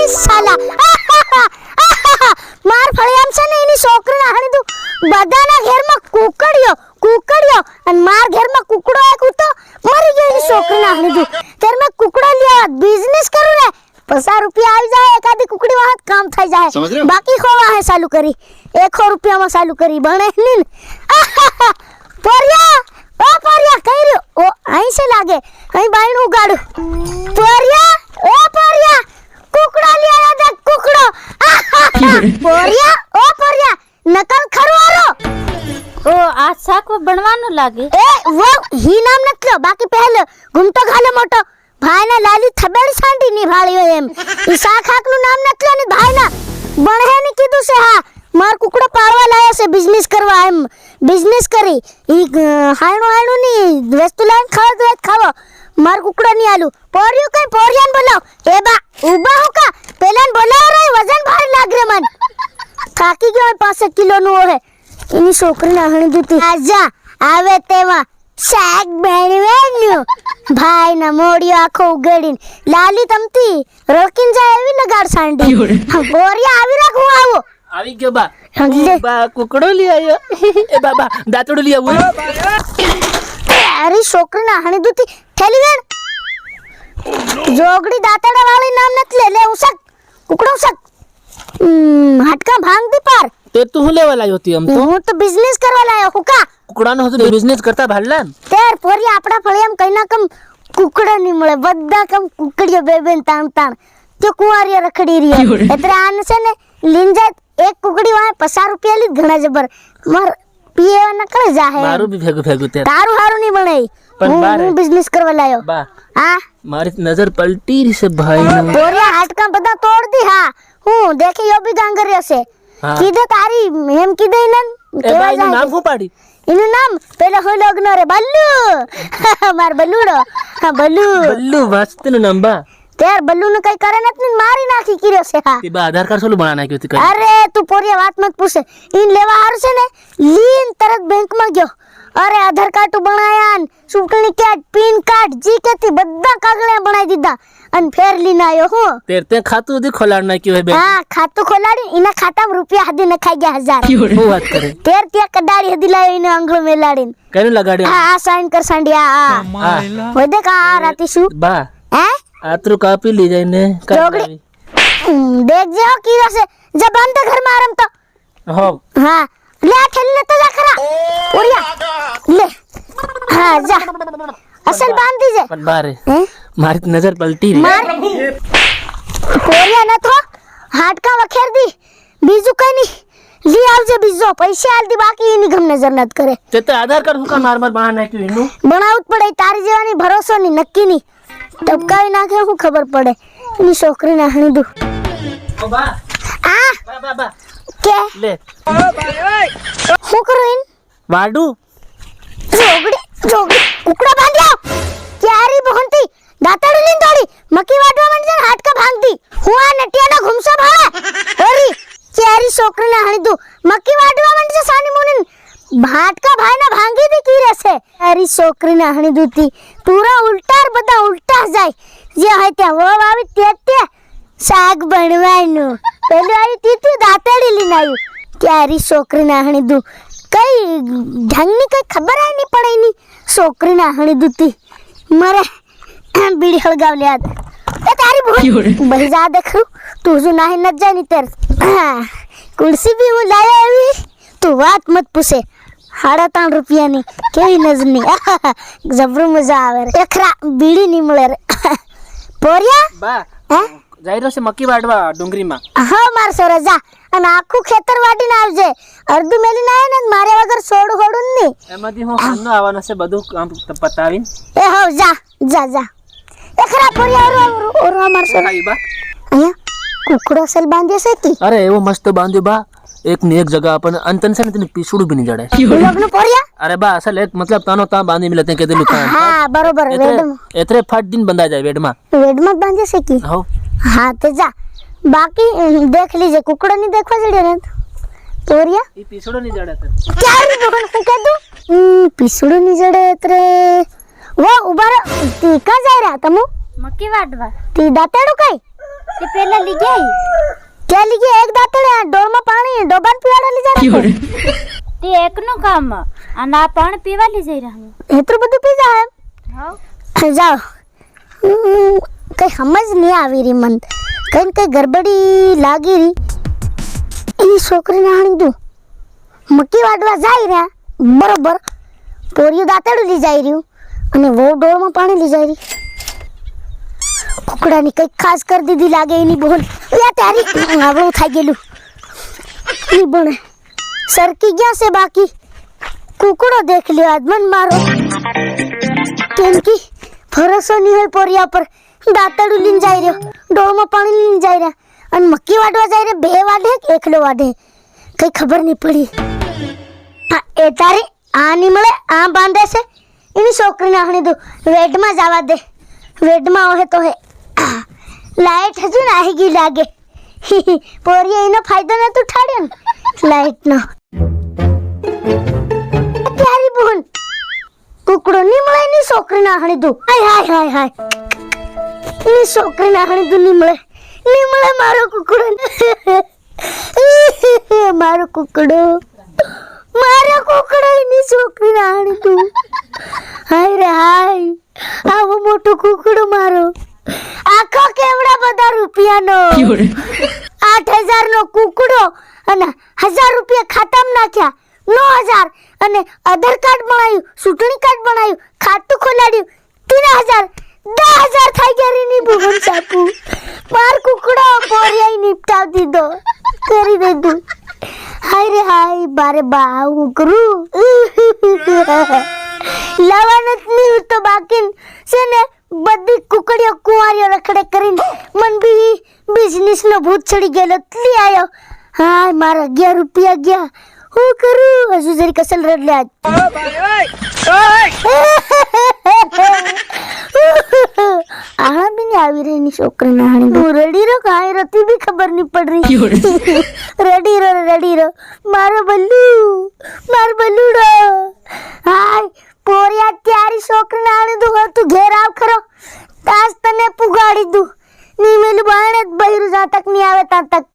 ની સાલા માર ફળિયામ છે ને એની છોકરીને હાણી દઉં બધાના ઘરમાં કુકડ્યો અને માર ઘરમાં કુકડો એક હતો મરી ગયો એની છોકરીને હાણી દઉં તેર મેં કુકડો લ્યા બિઝનેસ કરું ને 50 રૂપિયા આવી જાય એકાદી કુકડી વાહત કામ થઈ જાય બાકી ખોવા હે ચાલુ કરી 100 રૂપિયામાં ચાલુ કરી બણે ની પોરિયા કઈ રહ્યો ઓ અહીં છે લાગે અહીં બાયણું ઉગાડું પોરિયા કુકડો લ્યા દે કુકડો પોરિયા નકલ ખરવારો ओ आज शाक बनवानो लागे ए वो ही नाम नतलो बाकी पहले घूमतो घाले मोटो भाई ना लाली थबेड़ी सांडी ની ભાળ્યો એમ ઈ શાક હાકનું નામ નતલો ને ભાઈ ના બણહે ની કીધું છે હા માર કુકડો પાળવા લાયા છે બિઝનેસ કરવા એમ બિઝનેસ કરી ઈ હાણું ની વસ્તુ લાઈન ખાવો માર કુકડો ની આલુ પોરિયાન બોલાવ એ બા ઉભા હો કા પેલાન બોલાવ રે વજન ભારી લાગ રે મન થાકી ગયો 5 કિલો નું હે એની છોકરીને હણી દીધી આજા આવે તેમાં શાક બનવાનું ભાઈ ના મોડિયો આખો ઉગડીને લાલી તમતી રોકીન જાય એવી લગાડ સાંડી બોરિયા આવી રાખું આવો આવી ગયો બા બા કુકડો લઈ આવ્યો એ બાબા દાંતડો લઈ આવો અરે છોકરીને હણી દીધી થેલી વેણ જોગડી દાંતડા વાળી નામ નત લે ઉસક કુકડો ઉસક હટકા ભાંગ દી પાર તે તું હું લેવા લાયો હતી આમ તો હું તો બિઝનેસ કરવા લાયો હુકા કુકડાનો હતો બિઝનેસ કરતા ભાડલા તેર પોરી આપડા ફળિયામ કઈના કમ કુકડા ની મળે બધા કમ કુકડીઓ બે તાણ તે કુંવારીઓ રખડી રહી એટલે આને છે ને લીંજા એક કુકડી વાય 50 રૂપિયા લી ઘણા જબર માર પીએ ન કરે જાહે મારું બી ભેગું તે તારું હારું ની બનાઈ હું બિઝનેસ કરવા લાયો બા હા મારી નજર પલટી રહી છે ભાઈ પોરિયા હાટકા બધા તોડ દી હા હું દેખે યો બી ગાંગર્યો છે કીધે તારી એમ કીધે ને કેવા જાય નામ કો પાડી એનું નામ પેલા હોય લગ્ન રે બલ્લુ માર બલ્લુડો હા બલ્લુ વાસ્તનું નામ બા તેર બલ્લુ ને કઈ કરે નથી મારી નાખી કર્યો છે હા તે બા આધાર કાર્ડ સોલું બના નાખ્યું હતી અરે તું પોરિયા વાત મત પૂછે ઈન લેવા હાર છે ને લીન તરત બેંક માં ગયો અરે આધાર કાર્ડ બનાયા ચૂંટણી કાર્ડ પિન કાર્ડ જી કેતી બધા કાગળે બનાવી દીધા અને ફેર લીને આયો હું તે ખાતું દી ખોલાડ નાખ્યું હે બેંક હા ખાતું ખોલાડી એના ખાતામાં રૂપિયા હદી નખાઈ ગયા 1000 હું વાત કરે તેર ત્યાં કડાડી હદી લાવી ને આંગળો મેલાડીને કેને લગાડ્યો હા સાઈન કર સાંડિયા હા હોય દેખ આ રાતી શું બા હે આતરું કાપી લી જાય ને જોગડી દેખ જે હો કી રસે જબાન તે ઘર માં આરામ તો હો હા લે ખેલી લેતો જા ખરા ઓરિયા લે હા જા અસલ બાંધ દીજે પણ બારે મારી નજર પલટી રહી માર પોરિયા ન તો હાડકા વખેર દી બીજું કઈ નહીં લી આવજે બીજો પૈસા આલ દી બાકી એની ગમ નજર નત કરે તે આધાર કાર્ડ હુકા માર બના નાખ્યું એનું બનાવત પડે તારી જેવાની ભરોસો ની નક્કી ની ટપકાવી નાખે હું ખબર પડે એની છોકરીને હણી દઉં ઓ બા આ બા કે લે હું કરું ઇન વાડુ જોગડી કુકડા બાંધ્યા ક્યારી બહંતી દાતડી લીન દોડી મકી વાડવા મંડે હાટકા ભાંગતી હું આ નટિયાનો ઘુમસો ભાળે ઓરી ક્યારી છોકરીને હણી દઉં મકી વાડવા મંડે સાની મુનિન હાટકા ભાઈના ભાંગી દી કી રહેશે ક્યારી છોકરીને હણી દૂતી પૂરા ઉલટાર બધા ઉલટા જાય જે હોય ત્યાં વો આવી તે શાક બનવાનું પેલું આવી તીતી દાતડી લીન આવ્યું ક્યારી છોકરીને હણી દઉં કઈ ઢંગની કઈ ખબર આય નહીં પડે એની છોકરીને હણી દૂતી મરે બીડી હળગાવ લે એ તારી ભૂલ બહી જા દેખું તું જો નાહી ન જાય ની તેર કુર્સી બી હું લાયા આવી તું વાત મત પૂછે 3.5 રૂપિયાની કેવી નજરની જબરું મજા આવે રે એકરા બીડી ની મળે રે પોરિયા બા હે જઈ રહ્યો છે મકી વાડવા ડુંગરીમાં હા માર સોરે જા અને આખું ખેતર વાટીને આવજે અર્ધું મેલી ના ને મારે વગર સોડું હોડું ની એમાંથી હું સાંજનો આવવાનો છે બધું કામ પતાવીને એ હો જા એકરા પોરિયા ઓર માર સોરે ખાઈ બા અહીંયા કુકડો સેલ બાંધ્યો છે તી અરે એવો મસ્ત બાંધ્યો બા એક ની એક જગહ अपन अंतन से ने पीछुड़ भी नहीं जड़े લગ્ન પોરિયા अरे बा असल एक मतलब तानो ता बांधी मिलते के दिलु काम હા બરોબર વેડમ एतरे फट दिन बंदा जाए वेडमा વેડમાં બાંધ્યો છે કી हो હા તે જા બાકી દેખ લીજે કુકડો ની દેખવા જડે ને પોરિયા ई पीछुड़ नहीं जड़े ते ક્યારે બોલ હું કીધું પીસુડો ની જડે એટલે વો ઉભા તી કા જાય રહ્યા તમુ મકી વાડવા તી દાતેડું કઈ તે પેલા લઈ જાય क्या लीजिए एक दातड़ है डोल में पानी डोबान पीवाड़ा ली जा તે એકનું કામ અને આ પાણી પીવા લઈ જઈ રહ્યા हेतु બધું પી જા હા જાઓ કઈ સમજ નહીં આવી રહી મન કઈ કઈ ગરબડી લાગી રહી એ છોકરીને હાણી દઉં મક્કી વાડવા જાય રહ્યા બરોબર પોરિયું દાંતડું લઈ જાય રહ્યું અને વહુ ડોળમાં પાણી લઈ જાય રહી કુકડાની કઈ ખાસ કરી દીધી લાગે એની બોલ યા તારી આવડું થઈ ગયેલું ની બને સરકી ગયા છે બાકી કુકડો દેખ લ્યો આદમન મારો કેમ કે ભરોસો નહીં હોય પોરિયા પર દાંતડું લઈને જાય રહ્યો ડોળમાં પાણી લઈને જાય રહ્યા અને મક્કી વાડવા જાય રે બે વાડે કે એકલો વાડે કઈ ખબર નહીં પડી એ તારી આ નહીં મળે આ બાંધે છે એની છોકરીને આણી દો વેડમાં જવા દે વેડમાં હોય તો હે લાઈટ હજુ ને આવી ગઈ લાગે પોરીએ એનો ફાયદો નતો ઉઠાડ્યો ને લાઈટનો પ્યારી બોન કુકડો નહીં મળે એની છોકરીને આણી દો હાય હાય હાય હાય એની છોકરીને આણી દો નહીં મળે મારો કુકડો મારો કુકડો એની છોકરીને આણી દો હાય રે હાય આવો મોટો કુકડો મારો આખો કેવડા બધા રૂપિયાનો 8,000 નો કુકડો અને 1,000 રૂપિયા ખાતામાં નાખ્યા 9,000 અને આધાર કાર્ડ બનાવ્યું ચૂંટણી કાર્ડ બનાવ્યું ખાતું ખોલાડ્યું 3,000 10,000 થઈ ગયા રીની ભુવન સાપુ માર કુકડો પોરિયાઈ નિપટાવ દીધો કરી દીધું હાય રે હાય બારે બા હું કરું લાવવાનું જ નહીં તો બાકી છે ને બધી કુકડીઓ કુંવારીઓ રખડે કરીને મન બી બિઝનેસ નો ભૂત ચડી ગયેલો લઈ આવ્યો હા મારા 11 રૂપિયા ગયા હું કરું હજુ જરી કસલ રડ લે આણા બી ને આવી રહી ની છોકરી ના હાણી હું રડી રો કાંઈ રતી બી ખબર નહીં પડ રહી રડી રો મારો બલ્લુ